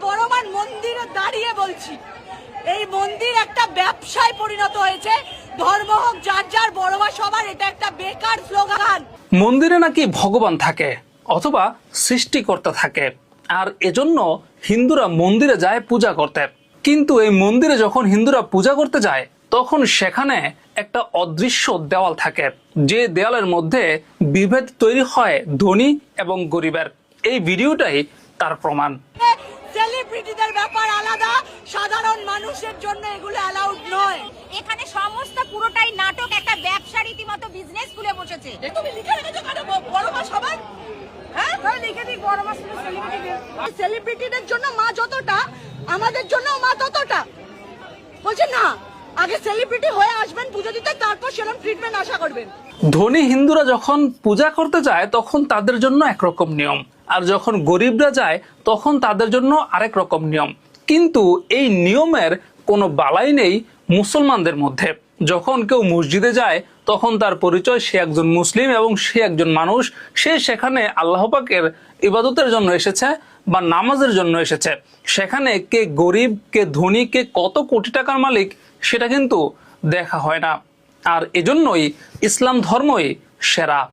বড়মান মন্দিরে দাঁড়িয়ে বলছি, এই মন্দির একটা ব্যবসায় পরিণত হয়েছে। ধর্ম হোক যার যার, বড়মা সবার, এটা একটা বেকার স্লোগান। মন্দিরে নাকি ভগবান থাকে অথবা সৃষ্টিকর্তা থাকে, আর এজন্য হিন্দুরা মন্দিরে যায় পূজা করতে। কিন্তু এই মন্দিরে যখন হিন্দুরা পূজা করতে যায় তখন সেখানে একটা অদৃশ্য দেওয়াল থাকে, যে দেওয়ালের মধ্যে বিভেদ তৈরি হয় ধনী এবং গরিবের। এই ভিডিওটাই তার প্রমাণ। সেলিব্রিটিদের ব্যাপার আলাদা, সাধারণ মানুষের জন্য এগুলো অ্যালাউড নয়। এখানে সমস্ত পুরোটাই নাটক, একটা ব্যবসা রীতিমতো বিজনেস খুলে বসেছে। তুমি লিখে রেখেছো কেন বড়মা সবার? হ্যাঁ, লিখে দিই বড়মা সেলিব্রিটিদের জন্য মা যতটা, আমাদের জন্য মা ততটা। বলছে না, আগে সেলিব্রিটি হয়ে আসবেন পুজো দিতে, তারপর সেরকম ট্রিটমেন্ট আশা করবেন। ধনী হিন্দুরা যখন পূজা করতে যায় তখন তাদের জন্য একরকম নিয়ম, আর যখন গরিবরা যায় তখন তাদের জন্য আরেক রকম নিয়ম। কিন্তু এই নিয়মের কোনো বালাই নেই মুসলমানদের মধ্যে। যখন কেউ মসজিদে যায় তখন তার পরিচয় সে একজন মুসলিম এবং সে একজন মানুষ, সে সেখানে আল্লাহ পাকের ইবাদতের জন্য এসেছে বা নামাজের জন্য এসেছে। সেখানে কে গরিব, কে ধনী, কে কত কোটি টাকার মালিক সেটা কিন্তু দেখা হয় না। আর এজন্যই ইসলাম ধর্মই সেরা।